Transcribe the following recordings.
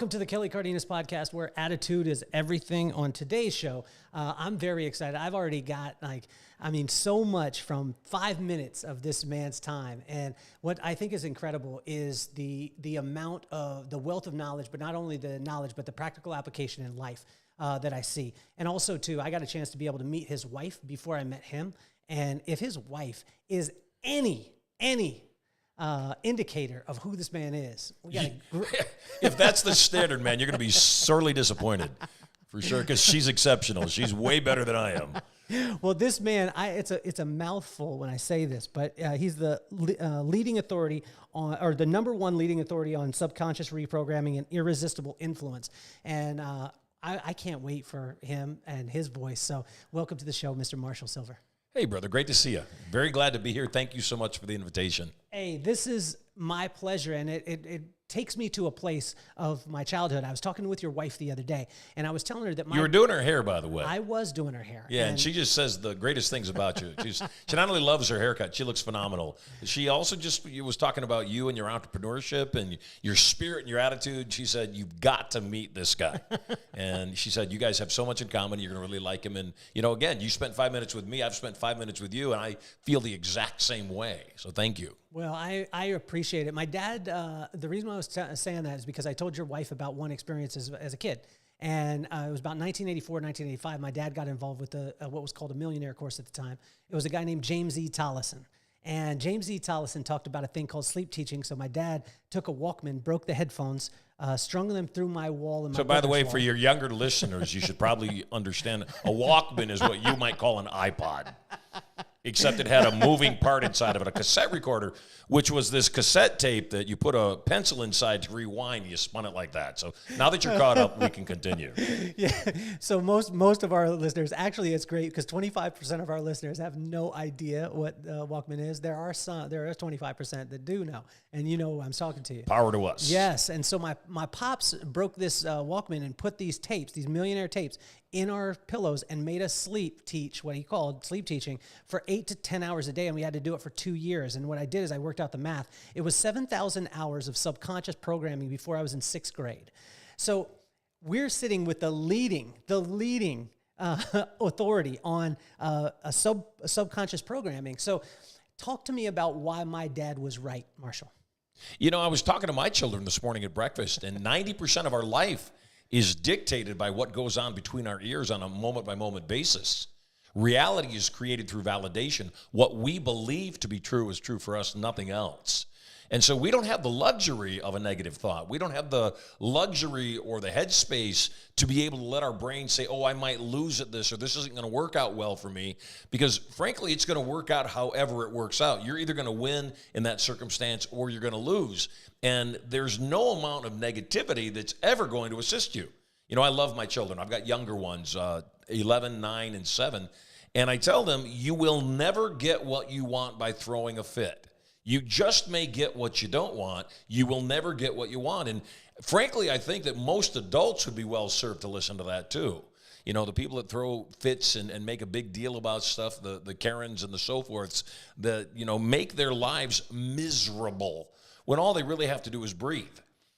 Welcome to the Kelly Cardenas podcast, where attitude is everything. On today's show, I'm very excited. I've already got so much from 5 minutes of this man's time. And what I think is incredible is the amount of the wealth of knowledge, but not only the knowledge, but the practical application in life that I see. And also too, I got a chance to be able to meet his wife before I met him. And if his wife is any indicator of who this man is, we got if that's the standard, man, you're going to be sorely disappointed for sure, because she's exceptional. She's way better than I am. Well, this man, it's a mouthful when I say this, but he's the leading authority on, or the number one leading authority on subconscious reprogramming and irresistible influence. And I can't wait for him and his voice. So welcome to the show, Mr. Marshall Silver. Hey, brother, great to see you. Very glad to be here. Thank you so much for the invitation. Hey, this is my pleasure, and it takes me to a place of my childhood. I was talking with your wife the other day, and I was telling her that you were doing her hair, by the way. I was doing her hair. Yeah, and she just says the greatest things about you. She not only loves her haircut, she looks phenomenal. She also was talking about you and your entrepreneurship and your spirit and your attitude. She said, you've got to meet this guy. And she said, you guys have so much in common. You're going to really like him. And, again, you spent 5 minutes with me. I've spent 5 minutes with you, and I feel the exact same way. So thank you. Well, I appreciate it. My dad, the reason why I was saying that is because I told your wife about one experience as a kid. And it was about 1984, 1985. My dad got involved with what was called a Millionaire course at the time. It was a guy named James E. Tollison. And James E. Tollison talked about a thing called sleep teaching. So my dad took a Walkman, broke the headphones, strung them through my wall. And so by the way, for your younger listeners, you should probably understand a Walkman is what you might call an iPod. Except it had a moving part inside of it, a cassette recorder, which was this cassette tape that you put a pencil inside to rewind. You spun it like that. So now that you're caught up, we can continue. Yeah. So most of our listeners, actually, it's great because 25% of our listeners have no idea what Walkman is. There are 25% that do know, and you know who I'm talking to you. Power to us. Yes. And so my pops broke this Walkman and put these tapes, these Millionaire tapes, in our pillows and made us teach what he called sleep teaching for 8 to 10 hours a day. And we had to do it for 2 years. And what I did is I worked out the math. It was 7,000 hours of subconscious programming before I was in 6th grade. So we're sitting with the leading authority on subconscious programming. So talk to me about why my dad was right, Marshall. I was talking to my children this morning at breakfast, and 90% of our life is dictated by what goes on between our ears on a moment-by-moment basis. Reality is created through validation. What we believe to be true is true for us, nothing else. And so we don't have the luxury of a negative thought. We don't have the luxury or the headspace to be able to let our brain say, oh, I might lose at this, or this isn't going to work out well for me. Because frankly, it's going to work out however it works out. You're either going to win in that circumstance or you're going to lose. And there's no amount of negativity that's ever going to assist you. I love my children. I've got younger ones, 11, 9, and 7. And I tell them, you will never get what you want by throwing a fit. You just may get what you don't want. You will never get what you want. And frankly, I think that most adults would be well served to listen to that too. The people that throw fits and make a big deal about stuff, the Karens and the so forths, that, make their lives miserable when all they really have to do is breathe.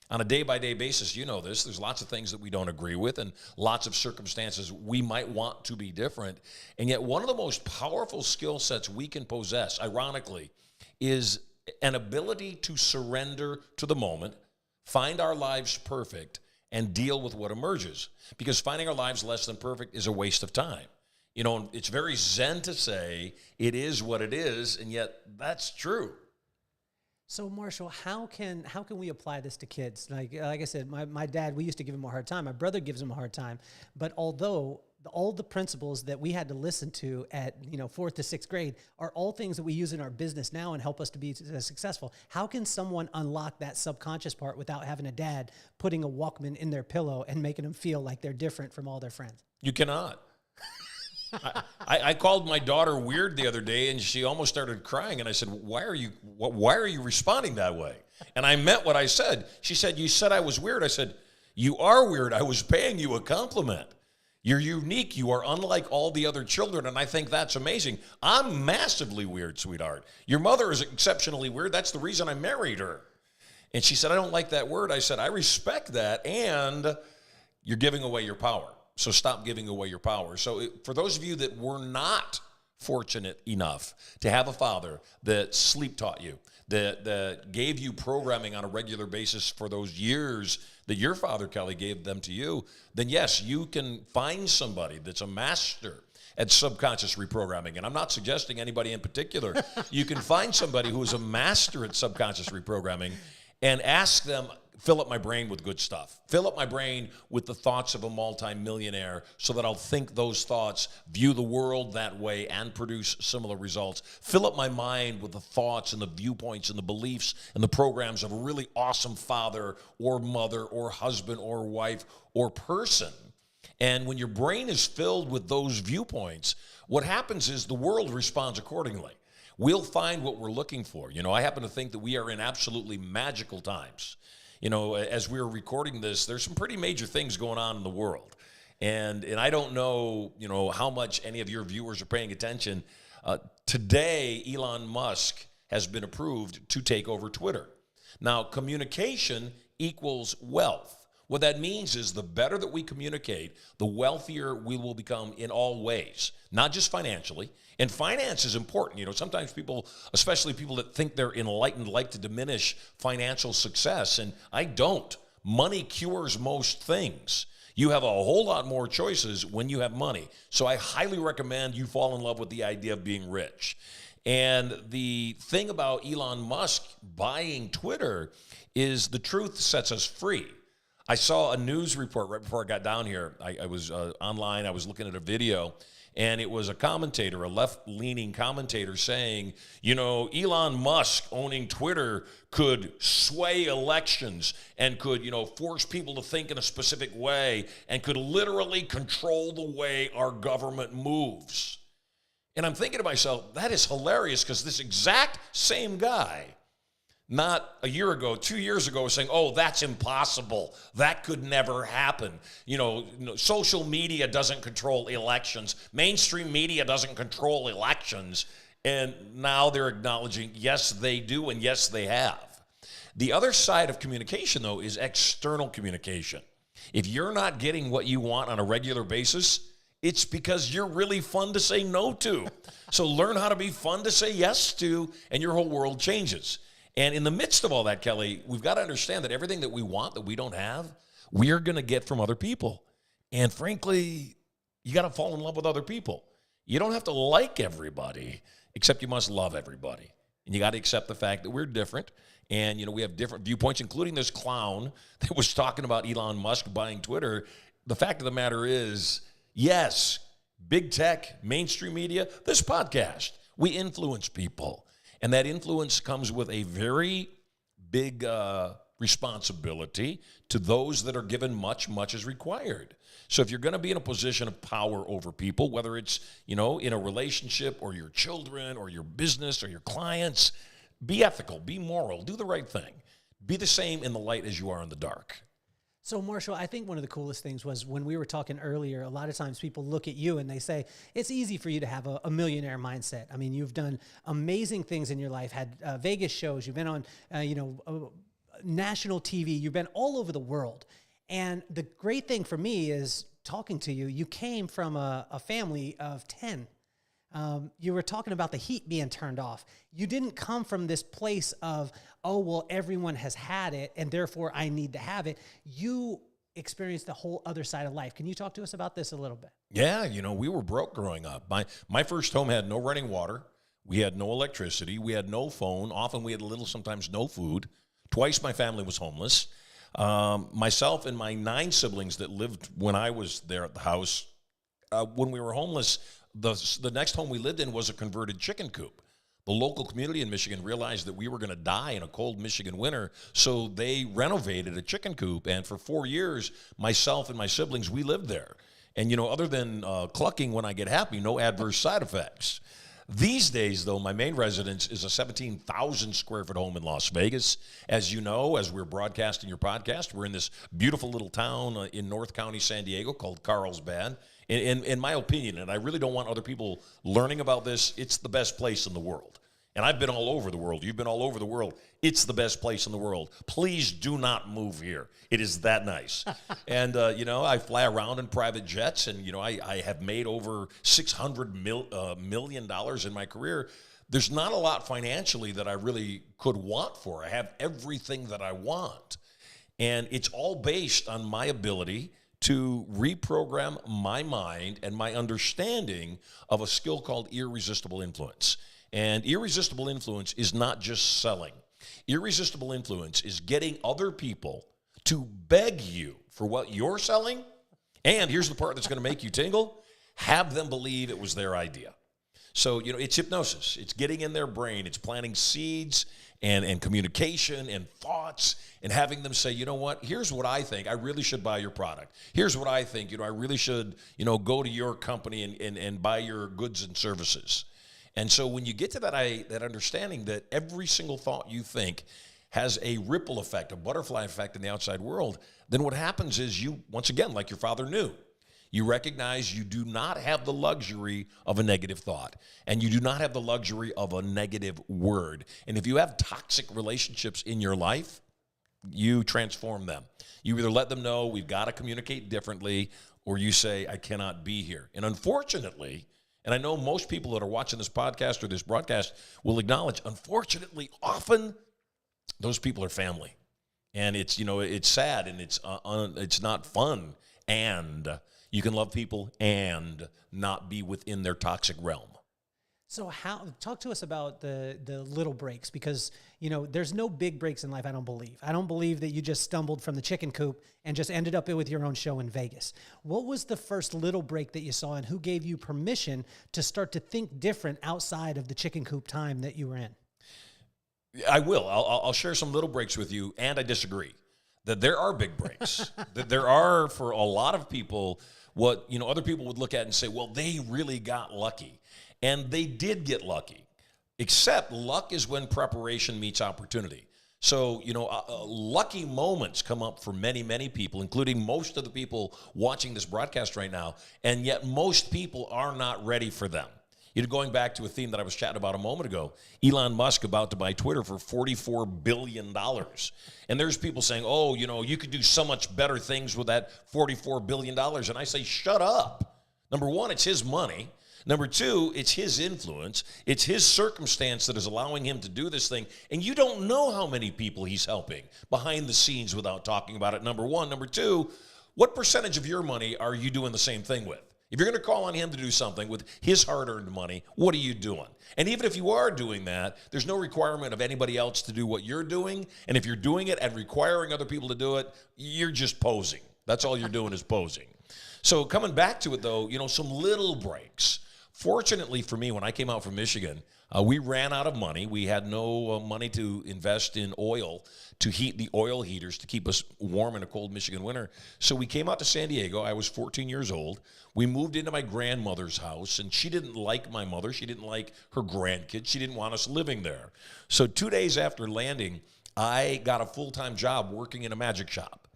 On a day-by-day basis, there's lots of things that we don't agree with and lots of circumstances we might want to be different. And yet one of the most powerful skill sets we can possess, ironically, is an ability to surrender to the moment, find our lives perfect, and deal with what emerges. Because finding our lives less than perfect is a waste of time. It's very Zen to say it is what it is, and yet that's true. So Marshall, how can we apply this to kids? Like I said, my dad, we used to give him a hard time. My brother gives him a hard time. But although all the principles that we had to listen to at 4th to 6th grade are all things that we use in our business now and help us to be successful, how can someone unlock that subconscious part without having a dad putting a Walkman in their pillow and making them feel like they're different from all their friends? You cannot. I called my daughter weird the other day, and she almost started crying. And I said, why are you responding that way? And I meant what I said. She said, you said I was weird. I said, you are weird. I was paying you a compliment. You're unique. You are unlike all the other children, and I think that's amazing. I'm massively weird, sweetheart. Your mother is exceptionally weird. That's the reason I married her. And she said, I don't like that word. I said, I respect that, and you're giving away your power. So stop giving away your power. So for those of you that were not fortunate enough to have a father that sleep taught you, that gave you programming on a regular basis for those years that your father, Kelly, gave them to you, then yes, you can find somebody that's a master at subconscious reprogramming. And I'm not suggesting anybody in particular. You can find somebody who is a master at subconscious reprogramming and ask them, fill up my brain with good stuff. Fill up my brain with the thoughts of a multimillionaire so that I'll think those thoughts, view the world that way, and produce similar results. Fill up my mind with the thoughts and the viewpoints and the beliefs and the programs of a really awesome father or mother or husband or wife or person. And when your brain is filled with those viewpoints, what happens is the world responds accordingly. We'll find what we're looking for. You know, I happen to think that we are in absolutely magical times. You know, as we were recording this, there's some pretty major things going on in the world. And I don't know, you know, how much any of your viewers are paying attention. Today, Elon Musk has been approved to take over Twitter. Now, communication equals wealth. What that means is the better that we communicate, the wealthier we will become in all ways, not just financially. And finance is important. You know, sometimes people, especially people that think they're enlightened, like to diminish financial success. And I don't. Money cures most things. You have a whole lot more choices when you have money. So I highly recommend you fall in love with the idea of being rich. And the thing about Elon Musk buying Twitter is the truth sets us free. I saw a news report right before I got down here. I was online. I was looking at a video, and it was a commentator, a left-leaning commentator saying, you know, Elon Musk owning Twitter could sway elections and could, you know, force people to think in a specific way and could literally control the way our government moves. And I'm thinking to myself, that is hilarious, because this exact same guy, not a year ago, 2 years ago, was saying, oh, that's impossible. That could never happen. You know, social media doesn't control elections. Mainstream media doesn't control elections. And now they're acknowledging, yes, they do, and yes, they have. The other side of communication, though, is external communication. If you're not getting what you want on a regular basis, it's because you're really fun to say no to. So learn how to be fun to say yes to, and your whole world changes. And in the midst of all that, Kelly, we've got to understand that everything that we want that we don't have, we are going to get from other people. And frankly, you got to fall in love with other people. You don't have to like everybody, except you must love everybody. And you got to accept the fact that we're different. And, you know, we have different viewpoints, including this clown that was talking about Elon Musk buying Twitter. The fact of the matter is, yes, big tech, mainstream media, this podcast, we influence people. And that influence comes with a very big responsibility to those that are given much is required. So if you're going to be in a position of power over people, whether it's, you know, in a relationship or your children or your business or your clients, be ethical, be moral, do the right thing. Be the same in the light as you are in the dark. So, Marshall, I think one of the coolest things was when we were talking earlier, a lot of times people look at you and they say, it's easy for you to have a millionaire mindset. I mean, you've done amazing things in your life, had Vegas shows, you've been on, national TV, you've been all over the world. And the great thing for me is talking to you, you came from a family of 10. You were talking about the heat being turned off. You didn't come from this place of, oh, well, everyone has had it, and therefore I need to have it. You experienced the whole other side of life. Can you talk to us about this a little bit? Yeah, you know, we were broke growing up. My first home had no running water. We had no electricity. We had no phone. Often we had sometimes no food. Twice my family was homeless. Myself and my 9 siblings that lived when I was there at the house, when we were homeless, the next home we lived in was a converted chicken coop. The local community in Michigan realized that we were going to die in a cold Michigan winter, so they renovated a chicken coop. And for 4 years, myself and my siblings, we lived there. And, you know, other than clucking when I get happy, no adverse side effects. These days, though, my main residence is a 17,000 square foot home in Las Vegas. As you know, as we're broadcasting your podcast, we're in this beautiful little town in North County, San Diego called Carlsbad. In my opinion, and I really don't want other people learning about this, it's the best place in the world. And I've been all over the world. You've been all over the world. It's the best place in the world. Please do not move here. It is that nice. And, I fly around in private jets, and, I have made over $600 million in my career. There's not a lot financially that I really could want for. I have everything that I want. And it's all based on my ability to reprogram my mind and my understanding of a skill called irresistible influence. And irresistible influence is not just selling. Irresistible influence is getting other people to beg you for what you're selling. And here's the part that's going to make you tingle: have them believe it was their idea. So, it's hypnosis. It's getting in their brain. It's planting seeds and communication and thoughts and having them say, you know what, here's what I think. I really should buy your product. Here's what I think. I really should, go to your company and buy your goods and services. And so when you get to that understanding that every single thought you think has a ripple effect, a butterfly effect in the outside world, then what happens is you, once again, like your father knew, you recognize you do not have the luxury of a negative thought, and you do not have the luxury of a negative word. And if you have toxic relationships in your life, you transform them. You either let them know we've got to communicate differently, or you say, I cannot be here. And unfortunately, and I know most people that are watching this podcast or this broadcast will acknowledge, unfortunately, often those people are family. And it's, it's sad, and it's not fun. And you can love people and not be within their toxic realm. So talk to us about the little breaks, because, there's no big breaks in life, I don't believe. I don't believe that you just stumbled from the chicken coop and just ended up with your own show in Vegas. What was the first little break that you saw, and who gave you permission to start to think different outside of the chicken coop time that you were in? I will. I'll share some little breaks with you, and I disagree that there are big breaks. That there are, for a lot of people, what other people would look at and say, well, they really got lucky. And they did get lucky, except luck is when preparation meets opportunity. So, lucky moments come up for many, many people, including most of the people watching this broadcast right now, and yet most people are not ready for them. Going back to a theme that I was chatting about a moment ago, Elon Musk about to buy Twitter for $44 billion. And there's people saying, oh, you could do so much better things with that $44 billion. And I say, shut up. Number one, it's his money. Number two, it's his influence. It's his circumstance that is allowing him to do this thing. And you don't know how many people he's helping behind the scenes without talking about it, number one. Number two, what percentage of your money are you doing the same thing with? If you're going to call on him to do something with his hard-earned money, what are you doing? And even if you are doing that, there's no requirement of anybody else to do what you're doing. And if you're doing it and requiring other people to do it, you're just posing. That's all you're doing is posing. So coming back to it, though, some little breaks. Fortunately for me, when I came out from Michigan, we ran out of money. We had no money to invest in oil to heat the oil heaters to keep us warm in a cold Michigan winter. So we came out to San Diego. I was 14 years old. We moved into my grandmother's house, and she didn't like my mother. She didn't like her grandkids. She didn't want us living there. So 2 days after landing, I got a full-time job working in a magic shop.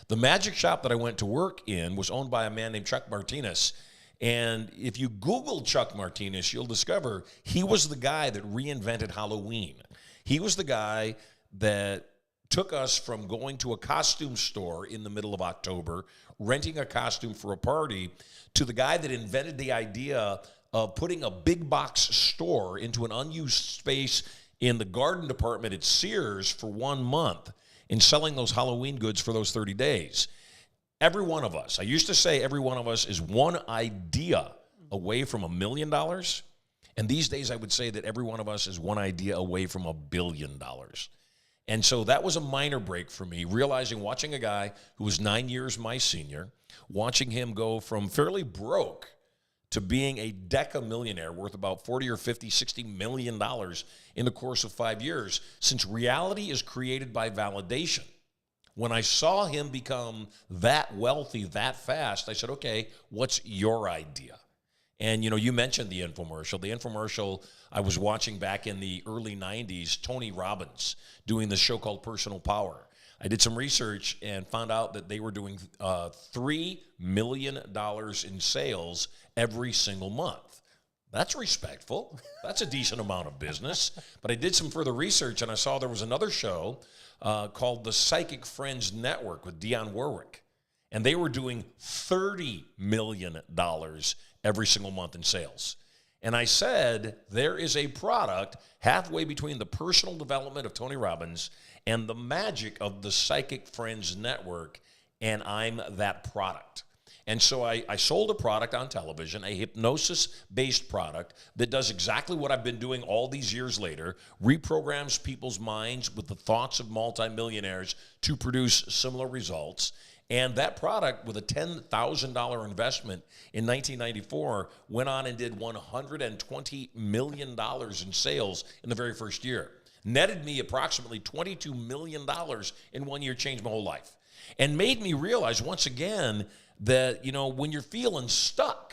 The magic shop that I went to work in was owned by a man named Chuck Martinez. And if you Google Chuck Martinez, you'll discover he was the guy that reinvented Halloween. He was the guy that took us from going to a costume store in the middle of October, renting a costume for a party, to the guy that invented the idea of putting a big box store into an unused space in the garden department at Sears for 1 month and selling those Halloween goods for those 30 days. Every one of us, I used to say every one of us is one idea away from $1 million. And these days I would say that every one of us is one idea away from $1 billion. And so that was a minor break for me, watching a guy who was 9 years my senior, watching him go from fairly broke to being a millionaire worth about 40 or 50, 60 million dollars in the course of 5 years. Since reality is created by validation, when I saw him become that wealthy that fast, I said, okay, what's your idea? And, you mentioned the infomercial. The infomercial I was watching back in the early 90s, Tony Robbins doing this show called Personal Power. I did some research and found out that they were doing $3 million in sales every single month. That's respectful. That's a decent amount of business. But I did some further research, and I saw there was another show called the Psychic Friends Network with Dionne Warwick. And they were doing $30 million every single month in sales. And I said, there is a product halfway between the personal development of Tony Robbins and the magic of the Psychic Friends Network, and I'm that product. And so I sold a product on television, a hypnosis-based product that does exactly what I've been doing all these years later, reprograms people's minds with the thoughts of multimillionaires to produce similar results. And that product, with a $10,000 investment in 1994, went on and did $120 million in sales in the very first year. Netted me approximately $22 million in 1 year, changed my whole life. And made me realize once again that, when you're feeling stuck,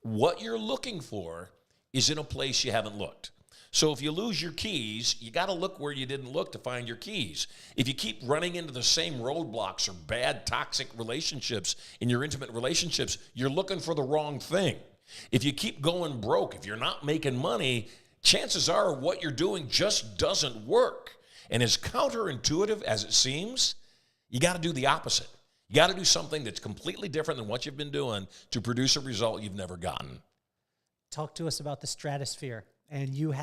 what you're looking for is in a place you haven't looked. So if you lose your keys, you got to look where you didn't look to find your keys. If you keep running into the same roadblocks or bad toxic relationships in your intimate relationships, you're looking for the wrong thing. If you keep going broke, if you're not making money, chances are what you're doing just doesn't work. And as counterintuitive as it seems, you got to do the opposite. You got to do something that's completely different than what you've been doing to produce a result you've never gotten. Talk to us about the stratosphere and you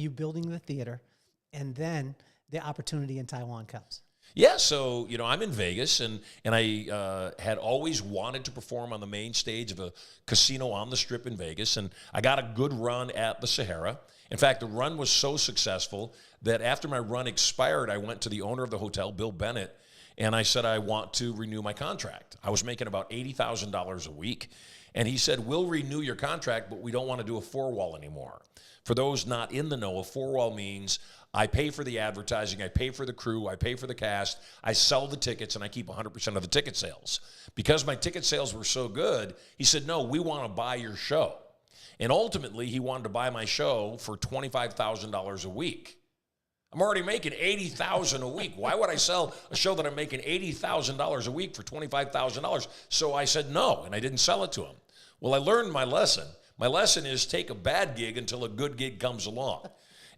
building the theater, and then the opportunity in Taiwan comes. Yeah, so, I'm in Vegas, and I had always wanted to perform on the main stage of a casino on the Strip in Vegas, and I got a good run at the Sahara. In fact, the run was so successful that after my run expired, I went to the owner of the hotel, Bill Bennett, and I said, I want to renew my contract. I was making about $80,000 a week. And he said, we'll renew your contract, but we don't want to do a four-wall anymore. For those not in the know, a four-wall means I pay for the advertising, I pay for the crew, I pay for the cast, I sell the tickets, and I keep 100% of the ticket sales. Because my ticket sales were so good, he said, no, we want to buy your show. And ultimately, he wanted to buy my show for $25,000 a week. I'm already making $80,000 a week. Why would I sell a show that I'm making $80,000 a week for $25,000? So I said no, and I didn't sell it to him. Well, I learned my lesson. My lesson is take a bad gig until a good gig comes along.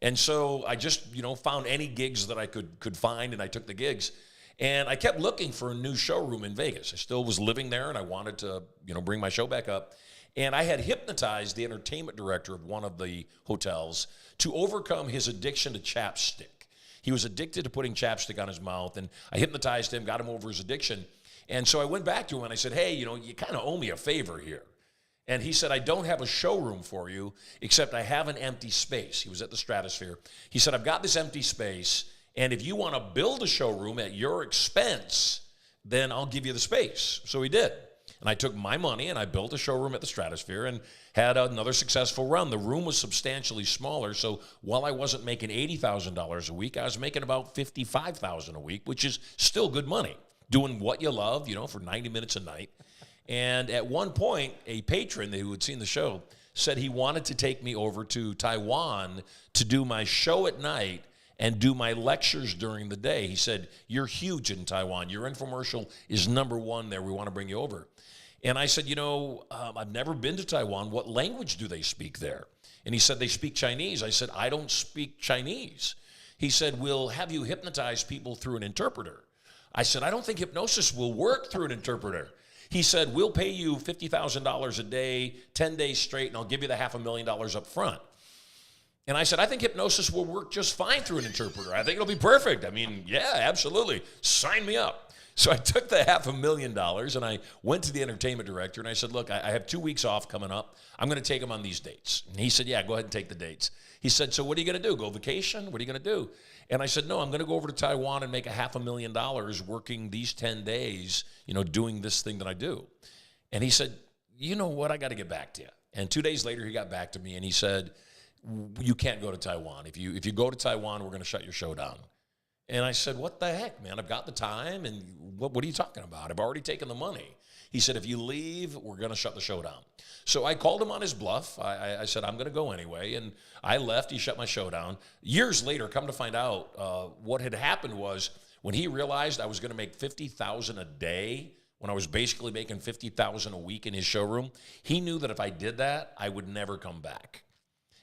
And so I just, found any gigs that I could find, and I took the gigs. And I kept looking for a new showroom in Vegas. I still was living there, and I wanted to, bring my show back up. And I had hypnotized the entertainment director of one of the hotels to overcome his addiction to chapstick. He was addicted to putting chapstick on his mouth, and I hypnotized him, got him over his addiction. And so I went back to him and I said, hey, you kind of owe me a favor here. And he said, I don't have a showroom for you, except I have an empty space. He was at the Stratosphere. He said, I've got this empty space, and if you want to build a showroom at your expense, then I'll give you the space. So he did. And I took my money and I built a showroom at the Stratosphere and had another successful run. The room was substantially smaller, so while I wasn't making $80,000 a week, I was making about $55,000 a week, which is still good money, doing what you love, for 90 minutes a night. And at one point, a patron who had seen the show said he wanted to take me over to Taiwan to do my show at night and do my lectures during the day. He said, you're huge in Taiwan. Your infomercial is #1 there. We want to bring you over. And I said, I've never been to Taiwan. What language do they speak there? And he said, they speak Chinese. I said, I don't speak Chinese. He said, we'll have you hypnotize people through an interpreter. I said, I don't think hypnosis will work through an interpreter. He said, we'll pay you $50,000 a day, 10 days straight, and I'll give you the $500,000 up front. And I said, I think hypnosis will work just fine through an interpreter. I think it'll be perfect. I mean, yeah, absolutely. Sign me up. So I took the $500,000 and I went to the entertainment director and I said, look, I have 2 weeks off coming up. I'm going to take them on these dates. And he said, yeah, go ahead and take the dates. He said, so what are you going to do? Go vacation? What are you going to do? And I said, no, I'm going to go over to Taiwan and make $500,000 working these 10 days, doing this thing that I do. And he said, you know what? I got to get back to you. And 2 days later, he got back to me and he said, you can't go to Taiwan. If you go to Taiwan, we're going to shut your show down. And I said, what the heck, man? I've got the time, and what are you talking about? I've already taken the money. He said, if you leave, we're going to shut the show down. So I called him on his bluff. I said, I'm going to go anyway, and I left. He shut my show down. Years later, come to find out, what had happened was when he realized I was going to make $50,000 a day when I was basically making $50,000 a week in his showroom, he knew that if I did that, I would never come back.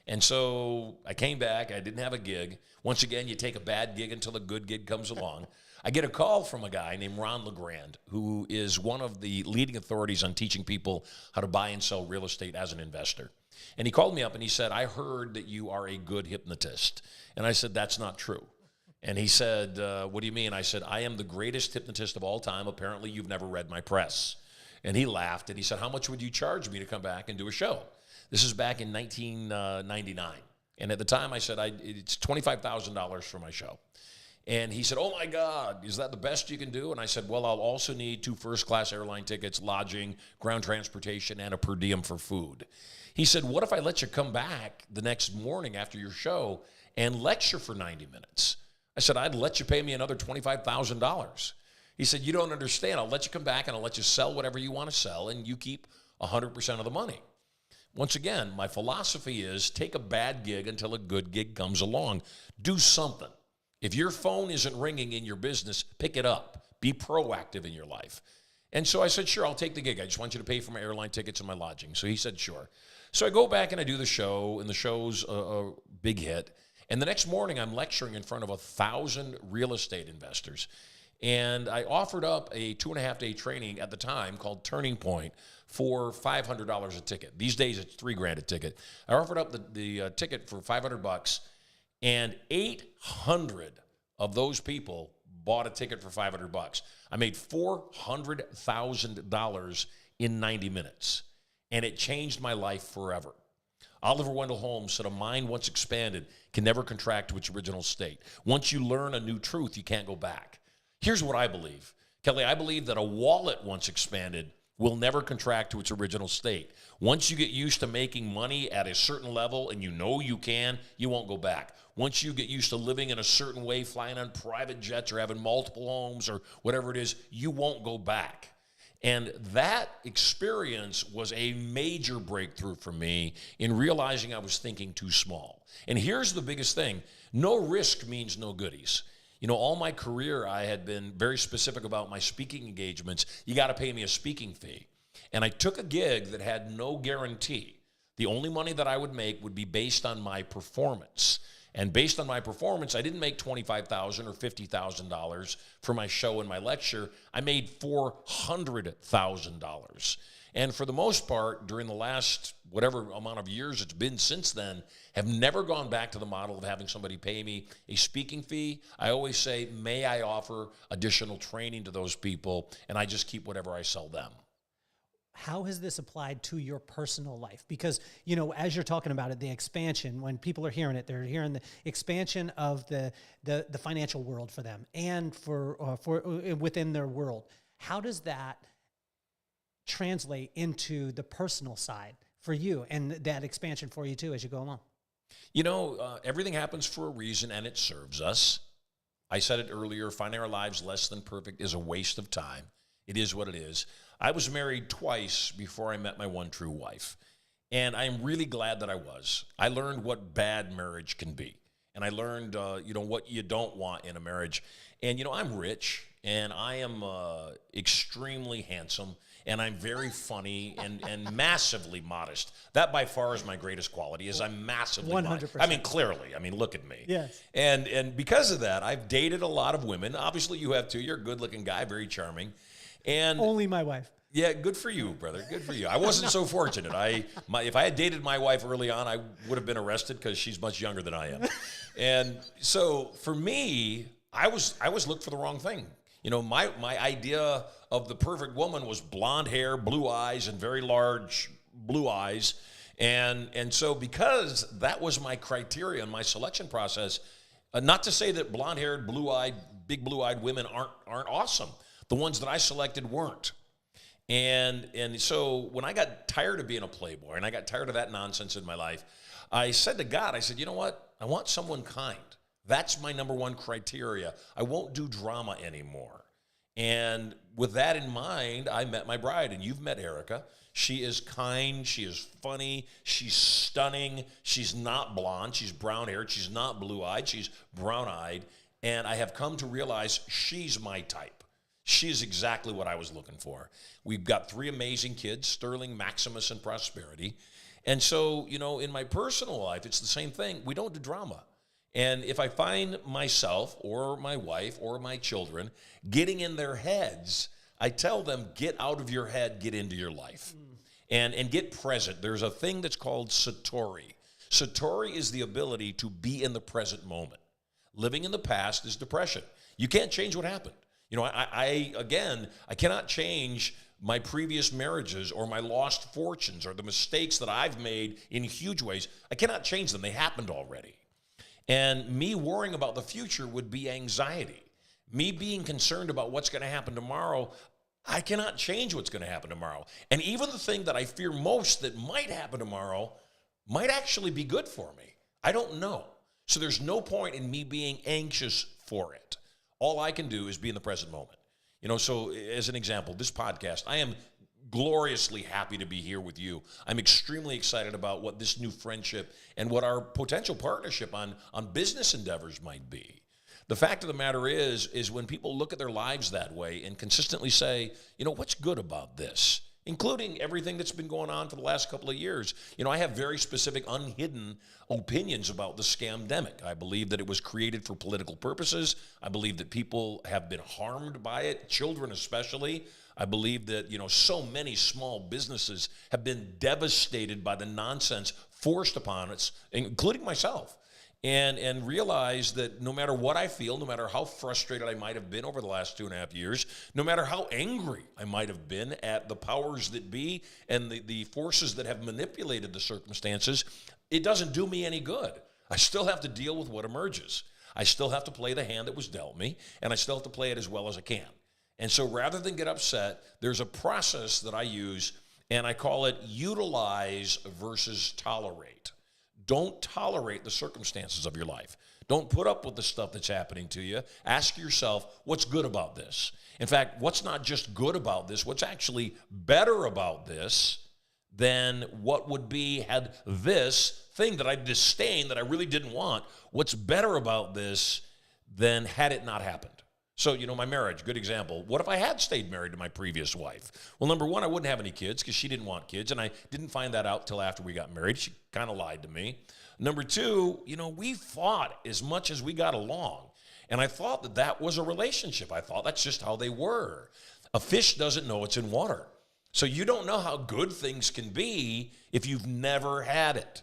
And so I came back. I didn't have a gig. Once again, you take a bad gig until a good gig comes along. I get a call from a guy named Ron LeGrand, who is one of the leading authorities on teaching people how to buy and sell real estate as an investor. And he called me up and he said, I heard that you are a good hypnotist. And I said, that's not true. And he said, what do you mean? I said, I am the greatest hypnotist of all time. Apparently, you've never read my press. And he laughed and he said, how much would you charge me to come back and do a show? This is back in 1999. And at the time, I said, it's $25,000 for my show. And he said, oh, my God, is that the best you can do? And I said, well, I'll also need 2 first-class airline tickets, lodging, ground transportation, and a per diem for food. He said, what if I let you come back the next morning after your show and lecture for 90 minutes? I said, I'd let you pay me another $25,000. He said, you don't understand. I'll let you come back and I'll let you sell whatever you want to sell, and you keep 100% of the money. Once again, my philosophy is take a bad gig until a good gig comes along. Do something. If your phone isn't ringing in your business, pick it up. Be proactive in your life. And so I said, sure, I'll take the gig. I just want you to pay for my airline tickets and my lodging. So he said, sure. So I go back and I do the show, and the show's a big hit. And the next morning, I'm lecturing in front of 1,000 real estate investors. And I offered up a 2.5-day training at the time called Turning Point for $500 a ticket. These days, it's $3,000 a ticket. I offered up the ticket for $500, and 800 of those people bought a ticket for $500. I made $400,000 in 90 minutes, and it changed my life forever. Oliver Wendell Holmes said, a mind once expanded can never contract to its original state. Once you learn a new truth, you can't go back. Here's what I believe. Kelly, I believe that a wallet once expanded will never contract to its original state. Once you get used to making money at a certain level and you know you can, you won't go back. Once you get used to living in a certain way, flying on private jets or having multiple homes or whatever it is, you won't go back. And that experience was a major breakthrough for me in realizing I was thinking too small. And here's the biggest thing. No risk means no goodies. You know, all my career, I had been very specific about my speaking engagements. You got to pay me a speaking fee. And I took a gig that had no guarantee. The only money that I would make would be based on my performance. And based on my performance, I didn't make $25,000 or $50,000 for my show and my lecture. I made $400,000. And for the most part, during the last whatever amount of years it's been since then, have never gone back to the model of having somebody pay me a speaking fee. I always say, may I offer additional training to those people, and I just keep whatever I sell them. How has this applied to your personal life? Because, you know, as you're talking about it, the expansion, when people are hearing it, they're hearing the expansion of the financial world for them and for within their world. How does that translate into the personal side for you and that expansion for you too as you go along? You know, everything happens for a reason, and it serves us. I said it earlier, finding our lives less than perfect is a waste of time. It is what it is. I was married twice before I met my one true wife, and I'm really glad that I was. I learned what bad marriage can be, and I learned, what you don't want in a marriage. And, you know, I'm rich, and I am extremely handsome, and I'm very funny and massively modest. That by far is my greatest quality, is I'm massively 100%. modest. I mean, clearly. I mean, look at me. Yes. And because of that, I've dated a lot of women. Obviously, you have too. You're a good-looking guy, very charming. And only my wife. Yeah, good for you, brother. Good for you. I wasn't so fortunate. If I had dated my wife early on, I would have been arrested because she's much younger than I am. And so for me, I was looked for the wrong thing. You know, my idea of the perfect woman was blonde hair, blue eyes, and very large blue eyes. And so because that was my criteria in my selection process, not to say that blonde-haired, blue-eyed, big blue-eyed women aren't awesome. The ones that I selected weren't. And so when I got tired of being a playboy and I got tired of that nonsense in my life, I said to God, I said, you know what? I want someone kind. That's my number one criteria. I won't do drama anymore. And with that in mind, I met my bride, and you've met Erica. She is kind. She is funny. She's stunning. She's not blonde. She's brown-haired. She's not blue-eyed. She's brown-eyed. And I have come to realize she's my type. She is exactly what I was looking for. We've got 3 amazing kids, Sterling, Maximus, and Prosperity. And so, in my personal life, it's the same thing. We don't do drama. And if I find myself or my wife or my children getting in their heads, I tell them, get out of your head, get into your life. And get present. There's a thing that's called Satori. Satori is the ability to be in the present moment. Living in the past is depression. You can't change what happened. I cannot change my previous marriages or my lost fortunes or the mistakes that I've made in huge ways. I cannot change them. They happened already. And me worrying about the future would be anxiety. Me being concerned about what's going to happen tomorrow, I cannot change what's going to happen tomorrow. And even the thing that I fear most that might happen tomorrow might actually be good for me. I don't know. So there's no point in me being anxious for it. All I can do is be in the present moment. So as an example, this podcast, I am gloriously happy to be here with you. I'm extremely excited about what this new friendship and what our potential partnership on business endeavors might be. The fact of the matter is when people look at their lives that way and consistently say, what's good about this? Including everything that's been going on for the last couple of years. I have very specific, unhidden opinions about the scamdemic. I believe that it was created for political purposes. I believe that people have been harmed by it, children especially. I believe that, so many small businesses have been devastated by the nonsense forced upon us, including myself. And realize that no matter what I feel, no matter how frustrated I might have been over the last 2.5 years, no matter how angry I might have been at the powers that be and the forces that have manipulated the circumstances, it doesn't do me any good. I still have to deal with what emerges. I still have to play the hand that was dealt me, and I still have to play it as well as I can. And so rather than get upset, there's a process that I use, and I call it utilize versus tolerate. Don't tolerate the circumstances of your life. Don't put up with the stuff that's happening to you. Ask yourself, what's good about this? In fact, what's not just good about this, what's actually better about this than what would be had this thing that I disdain, that I really didn't want, what's better about this than had it not happened? So, my marriage, good example. What if I had stayed married to my previous wife? Well, number one, I wouldn't have any kids because she didn't want kids, and I didn't find that out till after we got married. She kind of lied to me. Number two, we fought as much as we got along, and I thought that was a relationship. I thought that's just how they were. A fish doesn't know it's in water. So you don't know how good things can be if you've never had it.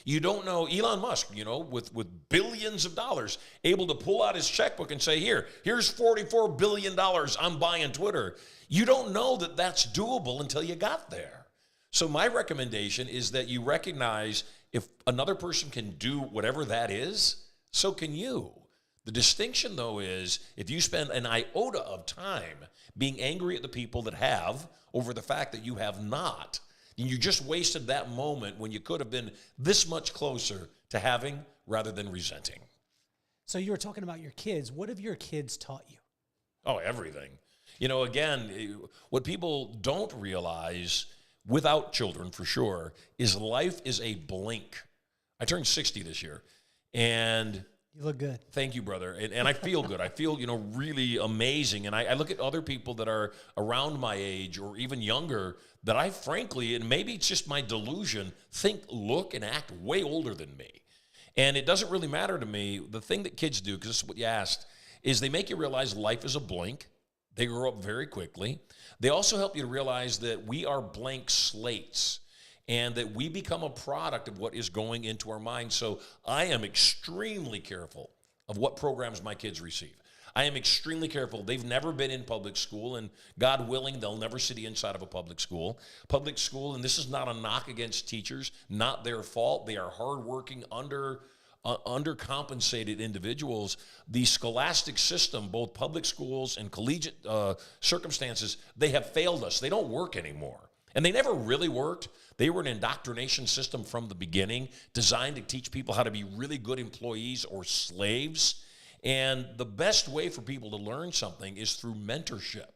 You don't know Elon Musk, with billions of dollars, able to pull out his checkbook and say, here's $44 billion, I'm buying Twitter. You don't know that that's doable until you got there. So my recommendation is that you recognize if another person can do whatever that is, so can you. The distinction, though, is if you spend an iota of time being angry at the people that have over the fact that you have not, you just wasted that moment when you could have been this much closer to having rather than resenting. So you were talking about your kids. What have your kids taught you? Oh, everything. Again, what people don't realize without children for sure is life is a blink. I turned 60 this year, and you look good. Thank you, brother. And I feel good. I feel, really amazing. And I look at other people that are around my age or even younger that I frankly, and maybe it's just my delusion, think, look, and act way older than me. And it doesn't really matter to me. The thing that kids do, because this is what you asked, is they make you realize life is a blink. They grow up very quickly. They also help you to realize that we are blank slates, and that we become a product of what is going into our minds. So I am extremely careful of what programs my kids receive. I am extremely careful. They've never been in public school, and God willing, they'll never see the inside of a public school. Public school, and this is not a knock against teachers, not their fault. They are hardworking, undercompensated individuals. The scholastic system, both public schools and collegiate circumstances, they have failed us. They don't work anymore. And they never really worked. They were an indoctrination system from the beginning, designed to teach people how to be really good employees or slaves. And the best way for people to learn something is through mentorship.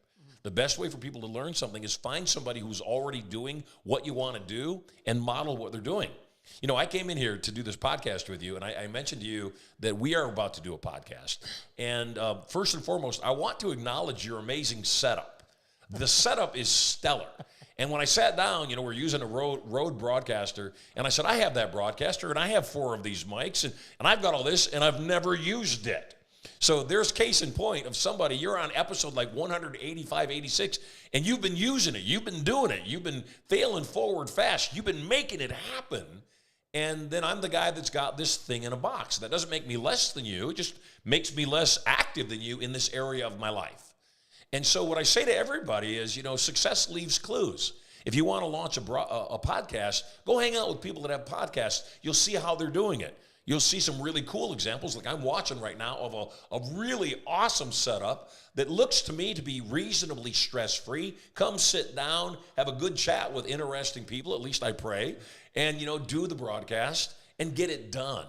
The best way for people to learn something is find somebody who's already doing what you want to do and model what they're doing. I came in here to do this podcast with you, and I mentioned to you that we are about to do a podcast. And first and foremost, I want to acknowledge your amazing setup. The setup is stellar. And when I sat down, we're using a Rode broadcaster, and I said, I have that broadcaster, and I have 4 of these mics, and I've got all this, and I've never used it. So there's case in point of somebody, you're on episode like 185, 86, and you've been using it. You've been doing it. You've been failing forward fast. You've been making it happen. And then I'm the guy that's got this thing in a box. That doesn't make me less than you. It just makes me less active than you in this area of my life. And so what I say to everybody is, success leaves clues. If you want to launch a podcast, go hang out with people that have podcasts. You'll see how they're doing it. You'll see some really cool examples, like I'm watching right now, of a really awesome setup that looks to me to be reasonably stress-free. Come sit down, have a good chat with interesting people, at least I pray, and, do the broadcast and get it done.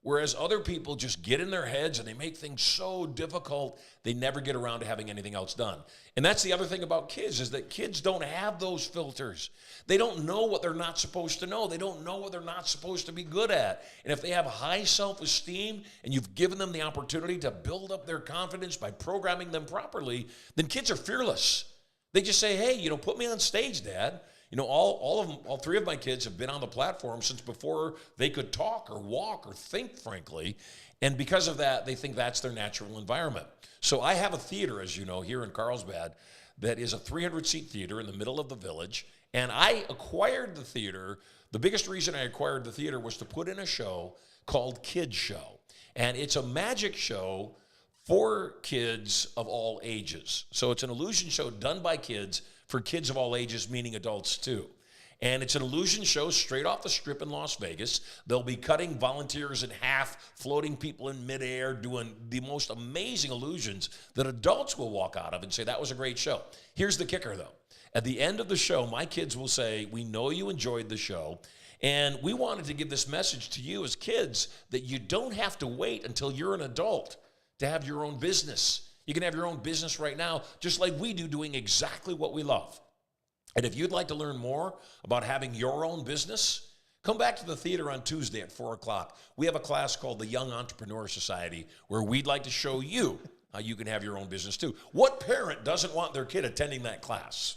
Whereas other people just get in their heads and they make things so difficult, they never get around to having anything else done. And that's the other thing about kids, is that kids don't have those filters. They don't know what they're not supposed to know. They don't know what they're not supposed to be good at. And if they have high self-esteem and you've given them the opportunity to build up their confidence by programming them properly, then kids are fearless. They just say, hey, put me on stage, Dad. All 3 of my kids have been on the platform since before they could talk or walk or think, frankly. And because of that, they think that's their natural environment. So I have a theater, as you know, here in Carlsbad that is a 300-seat theater in the middle of the village. And I acquired the theater. The biggest reason I acquired the theater was to put in a show called Kids Show. And it's a magic show for kids of all ages. So it's an illusion show done by kids for kids of all ages, meaning adults too. And it's an illusion show straight off the strip in Las Vegas. They'll be cutting volunteers in half, floating people in midair, doing the most amazing illusions that adults will walk out of and say, that was a great show. Here's the kicker, though. At the end of the show, my kids will say, we know you enjoyed the show, and we wanted to give this message to you as kids that you don't have to wait until you're an adult to have your own business. You can have your own business right now, just like we do, doing exactly what we love. And if you'd like to learn more about having your own business, come back to the theater on Tuesday at 4 o'clock. We have a class called the Young Entrepreneur Society where we'd like to show you how you can have your own business too. What parent doesn't want their kid attending that class?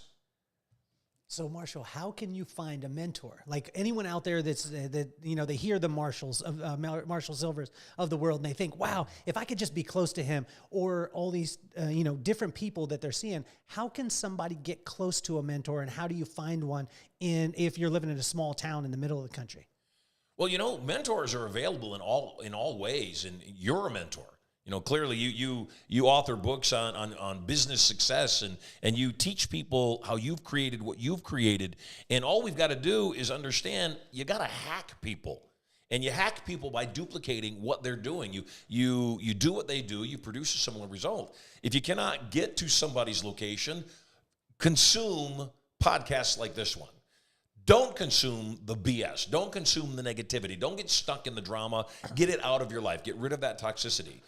So, Marshall, how can you find a mentor? Like anyone out there that's they hear the Marshall Silvers of the world and they think, wow, if I could just be close to him, or all these different people that they're seeing. How can somebody get close to a mentor, and how do you find one if you're living in a small town in the middle of the country? Well, mentors are available in all ways, and you're a mentor. Clearly you author books on business success, and you teach people how you've created what you've created. And all we've got to do is understand you got to hack people. And you hack people by duplicating what they're doing. You do what they do, you produce a similar result. If you cannot get to somebody's location, consume podcasts like this one. Don't consume the BS. Don't consume the negativity. Don't get stuck in the drama. Get it out of your life. Get rid of that toxicity.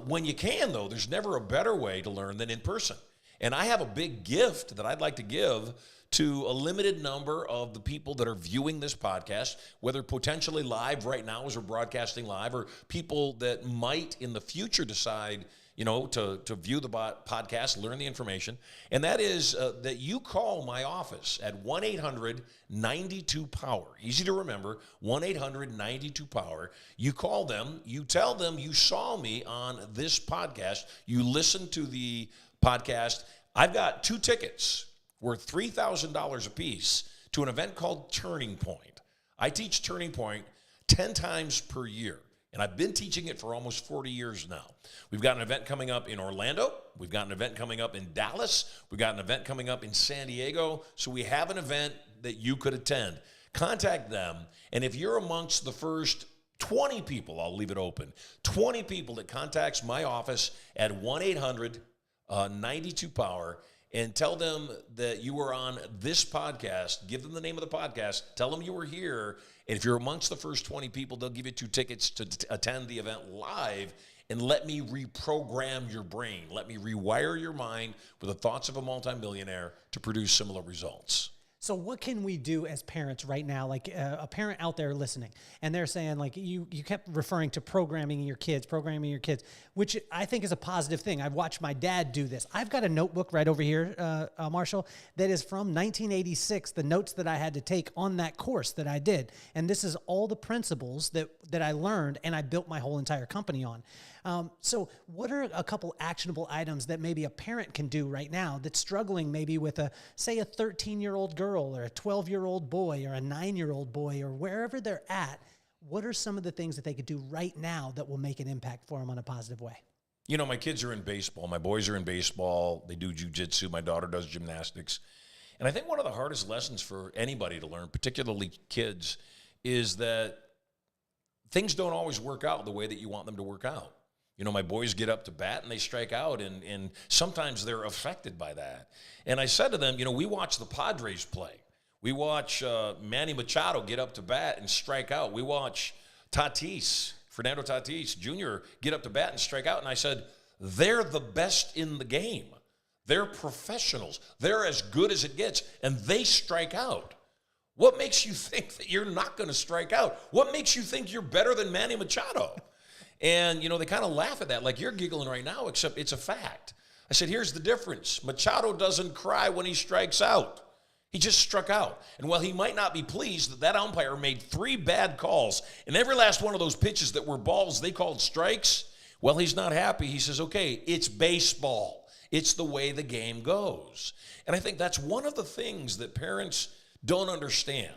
When you can, though, there's never a better way to learn than in person. And I have a big gift that I'd like to give to a limited number of the people that are viewing this podcast, whether potentially live right now as we're broadcasting live, or people that might in the future decide to view the podcast, learn the information. And that is that you call my office at 1-800-92-POWER. Easy to remember, 1-800-92-POWER. You call them, you tell them you saw me on this podcast, you listen to the podcast. I've got 2 tickets worth $3,000 a piece to an event called Turning Point. I teach Turning Point 10 times per year. And I've been teaching it for almost 40 years now. We've got an event coming up in Orlando. We've got an event coming up in Dallas. We've got an event coming up in San Diego. So we have an event that you could attend. Contact them. And if you're amongst the first 20 people, I'll leave it open, 20 people that contacts my office at 1-800-92-POWER, and tell them that you were on this podcast, give them the name of the podcast, tell them you were here, and if you're amongst the first 20 people, they'll give you 2 tickets to attend the event live, and let me reprogram your brain. Let me rewire your mind with the thoughts of a multimillionaire to produce similar results. So what can we do as parents right now? Like a parent out there listening, and they're saying like you kept referring to programming your kids, which I think is a positive thing. I've watched my dad do this. I've got a notebook right over here, Marshall, that is from 1986, the notes that I had to take on that course that I did. And this is all the principles that I learned and I built my whole entire company on. So what are a couple actionable items that maybe a parent can do right now that's struggling maybe with say a 13-year-old girl or a 12-year-old boy or a 9-year-old boy or wherever they're at? What are some of the things that they could do right now that will make an impact for them in a positive way? You know, my kids are in baseball. My boys are in baseball. They do jujitsu. My daughter does gymnastics. And I think one of the hardest lessons for anybody to learn, particularly kids, is that things don't always work out the way that you want them to work out. You know, my boys get up to bat and they strike out, and sometimes they're affected by that. And I said to them, you know, we watch the Padres play. We watch Manny Machado get up to bat and strike out. We watch Fernando Tatis Jr. get up to bat and strike out. And I said, they're the best in the game. They're professionals. They're as good as it gets, and they strike out. What makes you think that you're not going to strike out? What makes you think you're better than Manny Machado? And, you know, they kind of laugh at that, like you're giggling right now, except it's a fact. I said, here's the difference. Machado doesn't cry when he strikes out. He just struck out. And while he might not be pleased that umpire made 3 bad calls, and every last one of those pitches that were balls they called strikes, well, he's not happy. He says, okay, it's baseball. It's the way the game goes. And I think that's one of the things that parents don't understand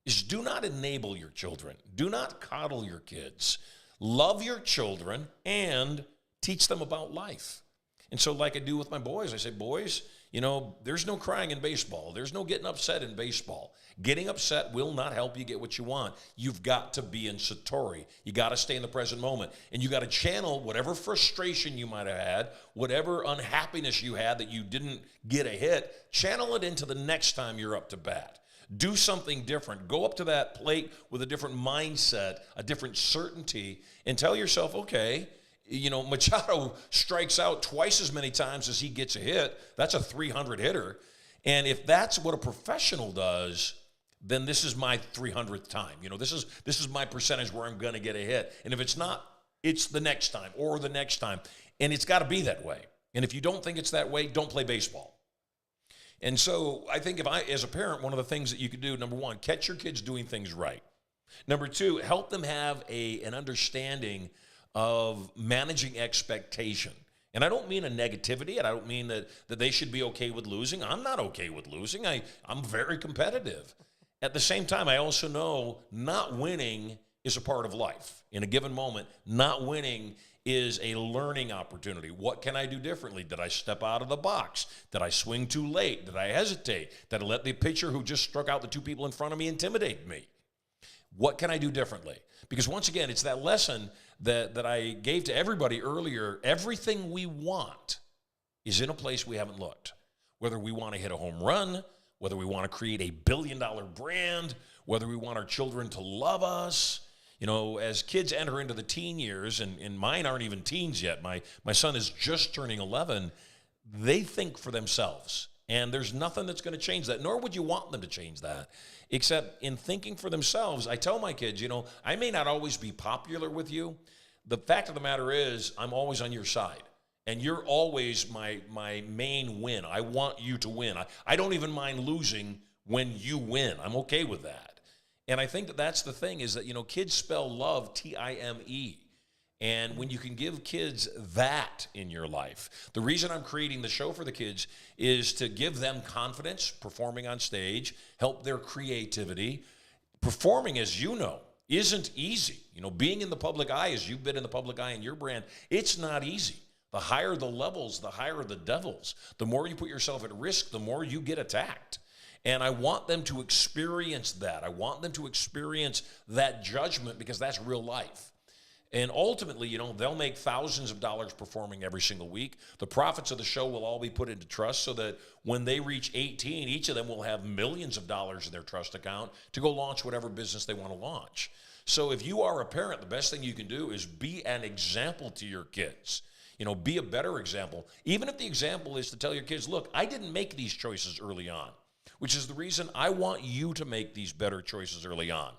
is do not enable your children. Do not coddle your kids. Love your children and teach them about life. And so like I do with my boys, I say, boys, you know, there's no crying in baseball. There's no getting upset in baseball. Getting upset will not help you get what you want. You've got to be in Satori. You got to stay in the present moment. And you got to channel whatever frustration you might have had, whatever unhappiness you had that you didn't get a hit, channel it into the next time you're up to bat. Do something different. Go up to that plate with a different mindset, a different certainty, and tell yourself, okay, you know, Machado strikes out twice as many times as he gets a hit. That's a 300 hitter. And if that's what a professional does, then this is my 300th time. You know, this is my percentage where I'm going to get a hit. And if it's not, it's the next time or the next time. And it's got to be that way. And if you don't think it's that way, don't play baseball. And so I think as a parent, one of the things that you could do, number one, catch your kids doing things right. Number two, help them have an understanding of managing expectation. And I don't mean a negativity, and I don't mean that they should be okay with losing. I'm not okay with losing. I'm very competitive. At the same time, I also know not winning is a part of life. In a given moment, not winning is a learning opportunity. What can I do differently? Did I step out of the box? Did I swing too late? Did I hesitate? Did I let the pitcher who just struck out the 2 people in front of me intimidate me? What can I do differently? Because once again, it's that lesson that I gave to everybody earlier. Everything we want is in a place we haven't looked. Whether we want to hit a home run, whether we want to create a billion-dollar brand, whether we want our children to love us. You know, as kids enter into the teen years, and mine aren't even teens yet, my son is just turning 11, they think for themselves. And there's nothing that's going to change that, nor would you want them to change that. Except in thinking for themselves, I tell my kids, you know, I may not always be popular with you. The fact of the matter is, I'm always on your side. And you're always my main win. I want you to win. I don't even mind losing when you win. I'm okay with that. And I think that's the thing is that, you know, kids spell love Time. And when you can give kids that in your life, the reason I'm creating the show for the kids is to give them confidence, performing on stage, help their creativity. Performing, as you know, isn't easy. You know, being in the public eye, as you've been in the public eye in your brand, it's not easy. The higher the levels, the higher the devils. The more you put yourself at risk, the more you get attacked. And I want them to experience that. I want them to experience that judgment because that's real life. And ultimately, you know, they'll make thousands of dollars performing every single week. The profits of the show will all be put into trust so that when they reach 18, each of them will have millions of dollars in their trust account to go launch whatever business they want to launch. So if you are a parent, the best thing you can do is be an example to your kids. You know, be a better example. Even if the example is to tell your kids, look, I didn't make these choices early on. which is the reason I want you to make these better choices early on.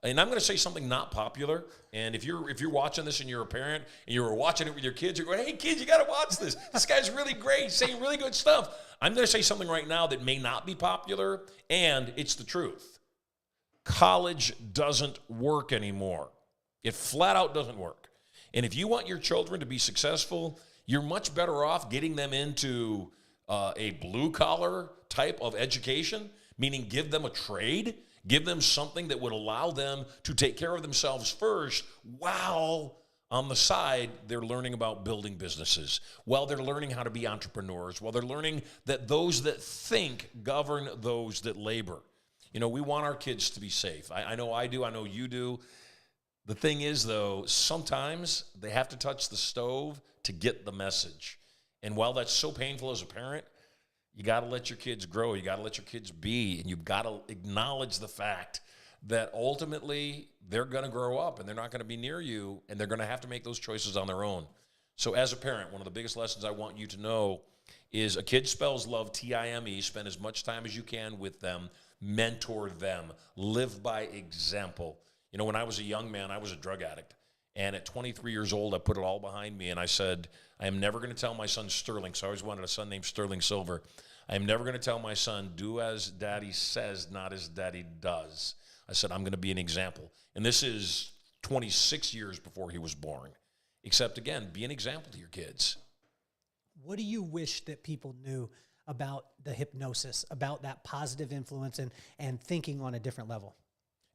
And I'm going to say something not popular. And if you're watching this and you're a parent and you were watching it with your kids, you're going, hey, kids, you got to watch this. This guy's really great. He's saying really good stuff. I'm going to say something right now that may not be popular, and it's the truth. College doesn't work anymore. It flat out doesn't work. And if you want your children to be successful, you're much better off getting them into a blue-collar type of education, meaning give them a trade. Give them something that would allow them to take care of themselves first while on the side they're learning about building businesses, while they're learning how to be entrepreneurs, while they're learning that those that think govern those that labor. You know, we want our kids to be safe. I know I do. I know you do. The thing is, though, sometimes they have to touch the stove to get the message. And while that's so painful as a parent, you got to let your kids grow. You got to let your kids be, and you've got to acknowledge the fact that ultimately they're going to grow up and they're not going to be near you, and they're going to have to make those choices on their own. So as a parent, one of the biggest lessons I want you to know is a kid spells love, T-I-M-E. Spend as much time as you can with them. Mentor them. Live by example. You know, when I was a young man, I was a drug addict. And at 23 years old, I put it all behind me, and I said, I am never going to tell my son Sterling, so I always wanted a son named Sterling Silver. I am never going to tell my son, do as daddy says, not as daddy does. I said, I'm going to be an example. And this is 26 years before he was born. Except, again, be an example to your kids. What do you wish that people knew about the hypnosis, about that positive influence and thinking on a different level?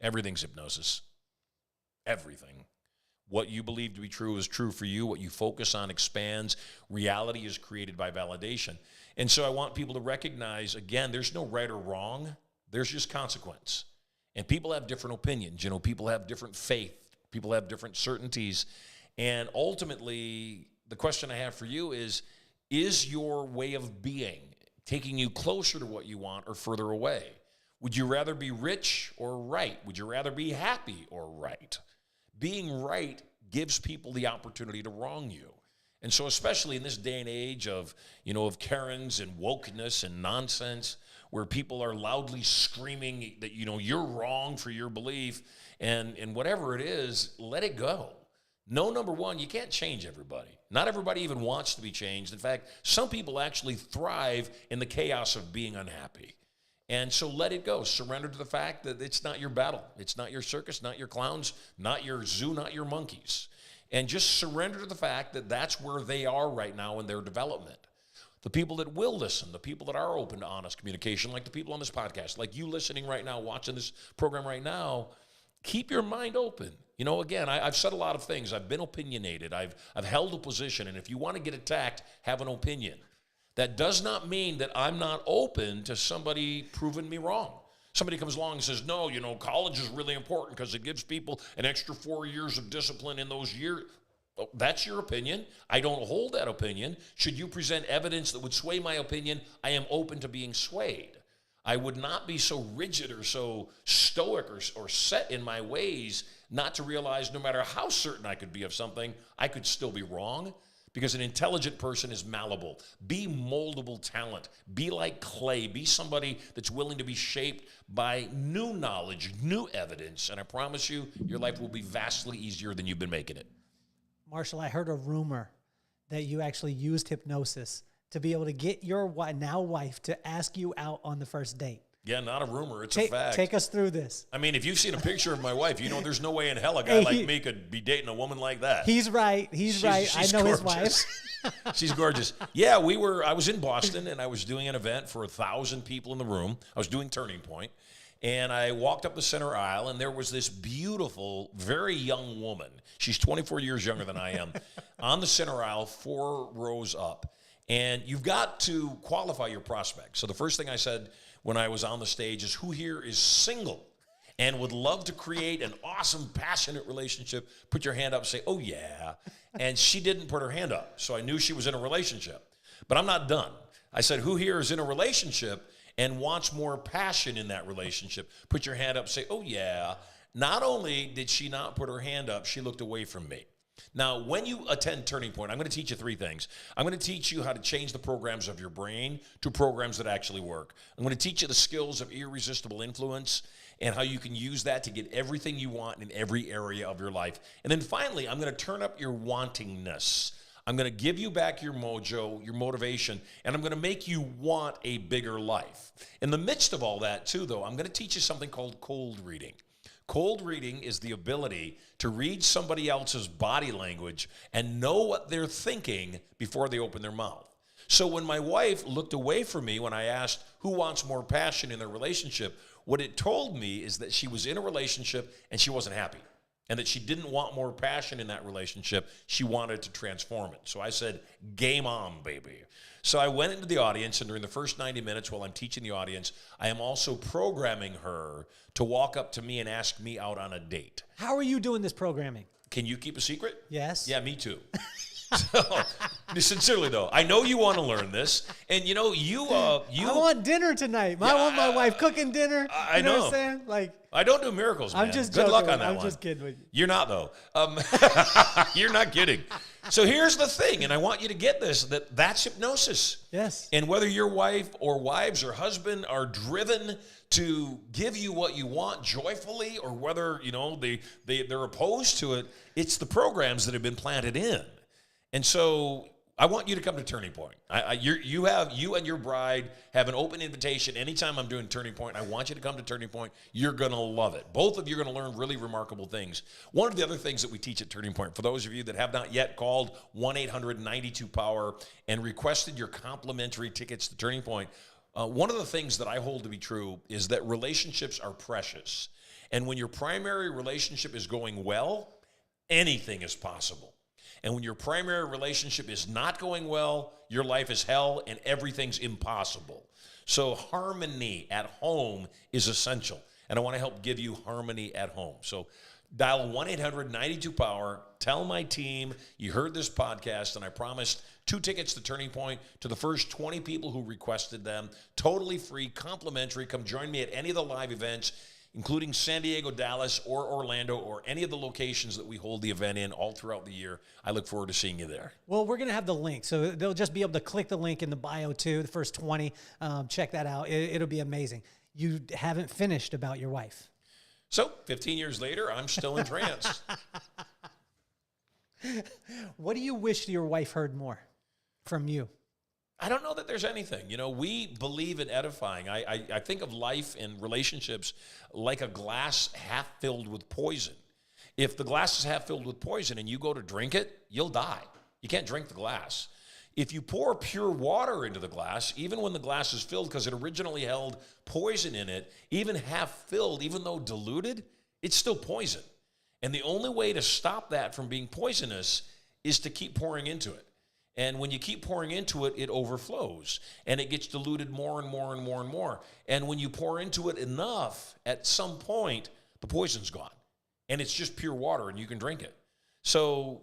Everything's hypnosis. Everything. What you believe to be true is true for you. What you focus on expands. Reality is created by validation. And so I want people to recognize, again, there's no right or wrong. There's just consequence. And people have different opinions. You know, people have different faith. People have different certainties. And ultimately, the question I have for you is your way of being taking you closer to what you want or further away? Would you rather be rich or right? Would you rather be happy or right? Being right gives people the opportunity to wrong you. And so especially in this day and age of, you know, of Karens and wokeness and nonsense, where people are loudly screaming that, you know, you're wrong for your belief and whatever it is, let it go. No, number one, you can't change everybody. Not everybody even wants to be changed. In fact, some people actually thrive in the chaos of being unhappy. And so let it go. Surrender to the fact that it's not your battle. It's not your circus, not your clowns, not your zoo, not your monkeys. And just surrender to the fact that that's where they are right now in their development. The people that will listen, the people that are open to honest communication, like the people on this podcast, like you listening right now, watching this program right now, keep your mind open. You know, again, I've said a lot of things. I've been opinionated. I've held a position. And if you want to get attacked, have an opinion. That does not mean that I'm not open to somebody proving me wrong. Somebody comes along and says, no, you know, college is really important because it gives people an extra 4 years of discipline in those years. Well, that's your opinion. I don't hold that opinion. Should you present evidence that would sway my opinion, I am open to being swayed. I would not be so rigid or so stoic or set in my ways not to realize no matter how certain I could be of something, I could still be wrong. Because an intelligent person is malleable. Be moldable talent. Be like clay. Be somebody that's willing to be shaped by new knowledge, new evidence. And I promise you, your life will be vastly easier than you've been making it. Marshall, I heard a rumor that you actually used hypnosis to be able to get your now wife to ask you out on the first date. Yeah, not a rumor. It's a fact. Take us through this. I mean, if you've seen a picture of my wife, you know there's no way in hell a guy like me could be dating a woman like that. He's right. She's I know gorgeous. His wife. She's gorgeous. Yeah, I was in Boston, and I was doing an event for 1,000 people in the room. I was doing Turning Point, and I walked up the center aisle, and there was this beautiful, very young woman. She's 24 years younger than I am, on the center aisle, 4 rows up. And you've got to qualify your prospect. So the first thing I said when I was on the stage is, who here is single and would love to create an awesome, passionate relationship? Put your hand up and say, oh, yeah. And she didn't put her hand up, so I knew she was in a relationship. But I'm not done. I said, who here is in a relationship and wants more passion in that relationship? Put your hand up and say, oh, yeah. Not only did she not put her hand up, she looked away from me. Now, when you attend Turning Point, I'm going to teach you three things. I'm going to teach you how to change the programs of your brain to programs that actually work. I'm going to teach you the skills of irresistible influence and how you can use that to get everything you want in every area of your life. And then finally, I'm going to turn up your wantingness. I'm going to give you back your mojo, your motivation, and I'm going to make you want a bigger life. In the midst of all that, too, though, I'm going to teach you something called cold reading. Cold reading is the ability to read somebody else's body language and know what they're thinking before they open their mouth. So when my wife looked away from me when I asked who wants more passion in their relationship, what it told me is that she was in a relationship and she wasn't happy, and that she didn't want more passion in that relationship. She wanted to transform it. So I said, game on, baby. So I went into the audience, and during the first 90 minutes while I'm teaching the audience, I am also programming her to walk up to me and ask me out on a date. How are you doing this programming? Can you keep a secret? Yes. Yeah, me too. So, sincerely though, I know you want to learn this, and you I want dinner tonight. I want my wife cooking dinner. I know. What I'm saying? Like, I don't do miracles, man. I'm just Good joking. luck on that one. I'm just kidding with you. You're not, though. You're not kidding. So here's the thing, and I want you to get this, that's hypnosis. Yes. And whether your wife or wives or husband are driven to give you what you want joyfully, or whether, they're opposed to it, it's the programs that have been planted in. And so I want you to come to Turning Point. You and your bride have an open invitation. Anytime I'm doing Turning Point, I want you to come to Turning Point. You're going to love it. Both of you are going to learn really remarkable things. One of the other things that we teach at Turning Point, for those of you that have not yet called 1-800-92-POWER and requested your complimentary tickets to Turning Point, one of the things that I hold to be true is that relationships are precious. And when your primary relationship is going well, anything is possible. And when your primary relationship is not going well, your life is hell and everything's impossible. So harmony at home is essential. And I want to help give you harmony at home. So dial 1-800-92-POWER. Tell my team you heard this podcast, and I promised 2 tickets to Turning Point to the first 20 people who requested them. Totally free, complimentary. Come join me at any of the live events, including San Diego, Dallas, or Orlando, or any of the locations that we hold the event in all throughout the year. I look forward to seeing you there. Well, we're going to have the link, so they'll just be able to click the link in the bio, too, the first 20. Check that out. It'll be amazing. You haven't finished about your wife. So, 15 years later, I'm still in trance. What do you wish your wife heard more from you? I don't know that there's anything. We believe in edifying. I think of life and relationships like a glass half filled with poison. If the glass is half filled with poison and you go to drink it, you'll die. You can't drink the glass. If you pour pure water into the glass, even when the glass is filled because it originally held poison in it, even half filled, even though diluted, it's still poison. And the only way to stop that from being poisonous is to keep pouring into it. And when you keep pouring into it, it overflows, and it gets diluted more and more and more and more. And when you pour into it enough, at some point, the poison's gone, and it's just pure water, and you can drink it. So,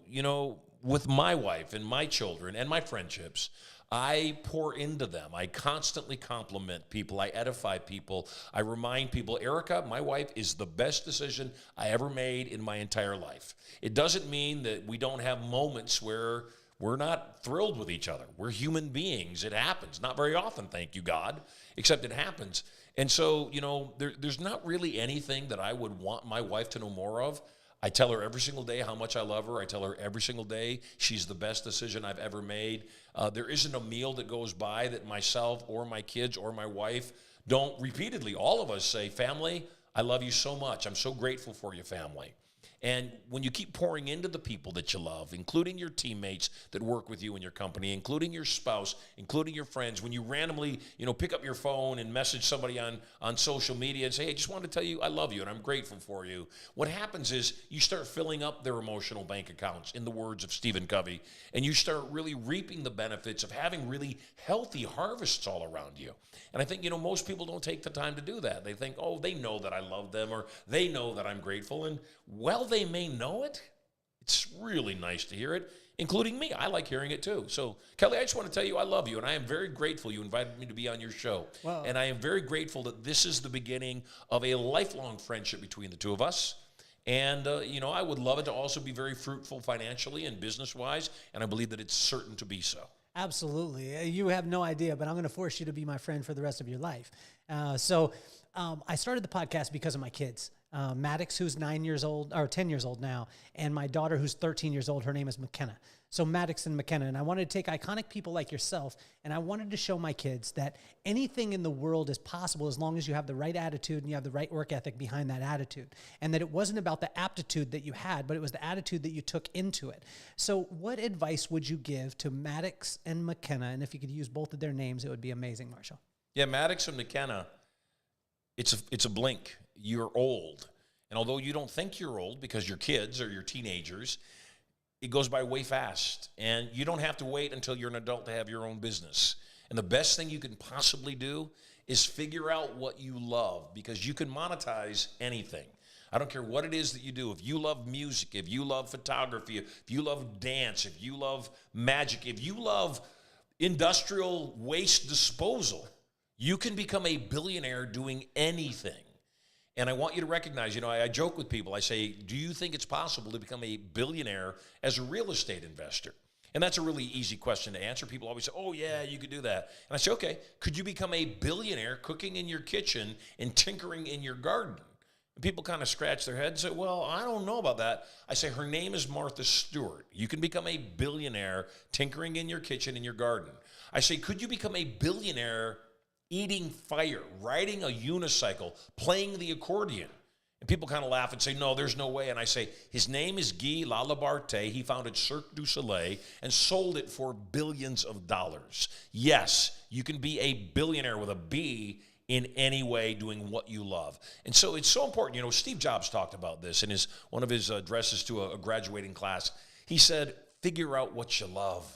with my wife and my children and my friendships, I pour into them. I constantly compliment people. I edify people. I remind people, Erica, my wife, is the best decision I ever made in my entire life. It doesn't mean that we don't have moments where we're not thrilled with each other. We're human beings. It happens. Not very often, thank you, God, except it happens. And so, there's not really anything that I would want my wife to know more of. I tell her every single day how much I love her. I tell her every single day she's the best decision I've ever made. There isn't a meal that goes by that myself or my kids or my wife don't repeatedly, all of us say, family, I love you so much. I'm so grateful for you, family. And when you keep pouring into the people that you love, including your teammates that work with you in your company, including your spouse, including your friends, when you randomly, pick up your phone and message somebody on social media and say, hey, I just wanted to tell you I love you and I'm grateful for you. What happens is you start filling up their emotional bank accounts, in the words of Stephen Covey, and you start really reaping the benefits of having really healthy harvests all around you. And I think, most people don't take the time to do that. They think, oh, they know that I love them, or they know that I'm grateful. And well, they may know it. It's really nice to hear it, including me. I like hearing it too. So, Kelly, I just want to tell you I love you, and I am very grateful you invited me to be on your show. Wow. And I am very grateful that this is the beginning of a lifelong friendship between the two of us. And, I would love it to also be very fruitful financially and business-wise, and I believe that it's certain to be so. Absolutely. You have no idea, but I'm going to force you to be my friend for the rest of your life. I started the podcast because of my kids. Maddox, who's 9 years old, or 10 years old now, and my daughter, who's 13 years old, her name is McKenna. So Maddox and McKenna. And I wanted to take iconic people like yourself, and I wanted to show my kids that anything in the world is possible as long as you have the right attitude and you have the right work ethic behind that attitude. And that it wasn't about the aptitude that you had, but it was the attitude that you took into it. So what advice would you give to Maddox and McKenna? And if you could use both of their names, it would be amazing, Marshall. Yeah, Maddox and McKenna, it's a blink. You're old. And although you don't think you're old because you're kids or you're teenagers, it goes by way fast. And you don't have to wait until you're an adult to have your own business. And the best thing you can possibly do is figure out what you love, because you can monetize anything. I don't care what it is that you do. If you love music, if you love photography, if you love dance, if you love magic, if you love industrial waste disposal, you can become a billionaire doing anything. And I want you to recognize, I joke with people. I say, do you think it's possible to become a billionaire as a real estate investor? And that's a really easy question to answer. People always say, oh, yeah, you could do that. And I say, okay, could you become a billionaire cooking in your kitchen and tinkering in your garden? And people kind of scratch their head and say, well, I don't know about that. I say, her name is Martha Stewart. You can become a billionaire tinkering in your kitchen and your garden. I say, could you become a billionaire eating fire, riding a unicycle, playing the accordion? And people kind of laugh and say, no, there's no way. And I say, his name is Guy Laliberte. He founded Cirque du Soleil and sold it for billions of dollars. Yes, you can be a billionaire with a B in any way doing what you love. And so it's so important. Steve Jobs talked about this in one of his addresses to a graduating class. He said, figure out what you love.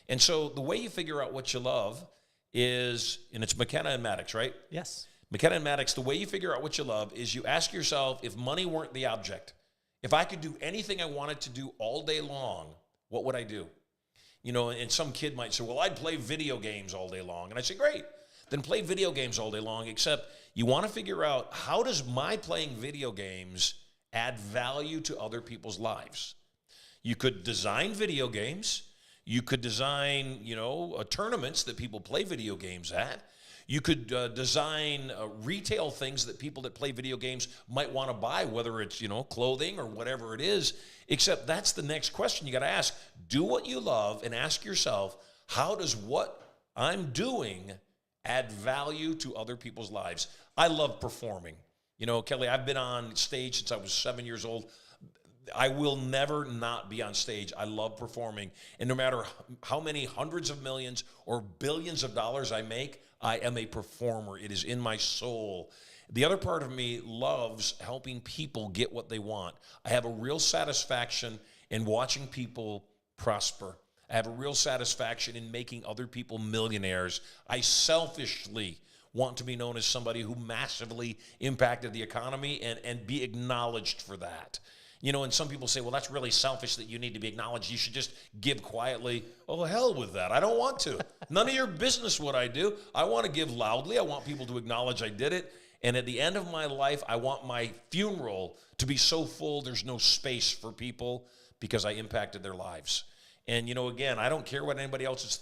And so the way you figure out what you love is, and it's McKenna and Maddox, right? Yes. McKenna and Maddox, the way you figure out what you love is you ask yourself, if money weren't the object, if I could do anything I wanted to do all day long, what would I do? And some kid might say, well, I'd play video games all day long. And I say, great, then play video games all day long, except you want to figure out, how does my playing video games add value to other people's lives? You could design video games. You could design, tournaments that people play video games at. You could design retail things that people that play video games might want to buy, whether it's, clothing or whatever it is. Except that's the next question you got to ask. Do what you love and ask yourself, how does what I'm doing add value to other people's lives? I love performing. Kelly, I've been on stage since I was 7 years old. I will never not be on stage. I love performing. And no matter how many hundreds of millions or billions of dollars I make, I am a performer. It is in my soul. The other part of me loves helping people get what they want. I have a real satisfaction in watching people prosper. I have a real satisfaction in making other people millionaires. I selfishly want to be known as somebody who massively impacted the economy and be acknowledged for that. And some people say, well, that's really selfish that you need to be acknowledged. You should just give quietly. Oh, hell with that. I don't want to. None of your business what I do. I want to give loudly. I want people to acknowledge I did it. And at the end of my life, I want my funeral to be so full there's no space for people because I impacted their lives. And, again, I don't care what anybody else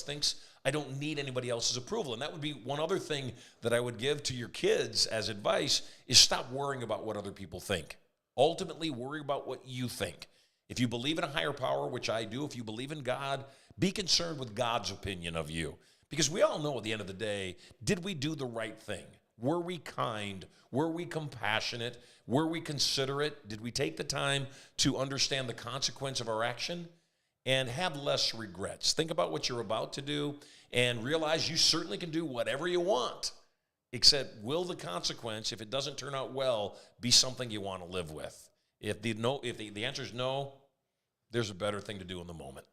thinks. I don't need anybody else's approval. And that would be one other thing that I would give to your kids as advice is stop worrying about what other people think. Ultimately, worry about what you think. If you believe in a higher power, which I do, if you believe in God, be concerned with God's opinion of you. Because we all know at the end of the day, did we do the right thing? Were we kind? Were we compassionate? Were we considerate? Did we take the time to understand the consequence of our action? And have less regrets. Think about what you're about to do and realize you certainly can do whatever you want. Except will the consequence, if it doesn't turn out well, be something you want to live with? If the answer is no, there's a better thing to do in the moment.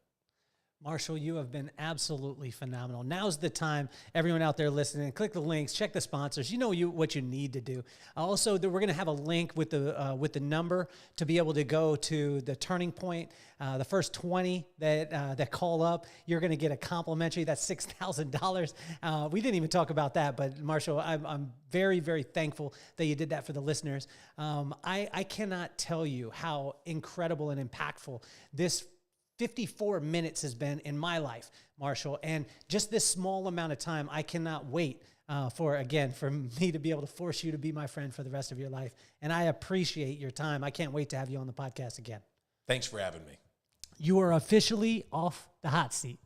Marshall, you have been absolutely phenomenal. Now's the time, everyone out there listening, click the links, check the sponsors. You know what you need to do. Also, we're going to have a link with the number to be able to go to the Turning Point. The first 20 that call up, you're going to get a complimentary. That's $6,000. We didn't even talk about that, but Marshall, I'm very, very thankful that you did that for the listeners. I cannot tell you how incredible and impactful this 54 minutes has been in my life, Marshall. And just this small amount of time, I cannot wait for me to be able to force you to be my friend for the rest of your life. And I appreciate your time. I can't wait to have you on the podcast again. Thanks for having me. You are officially off the hot seat.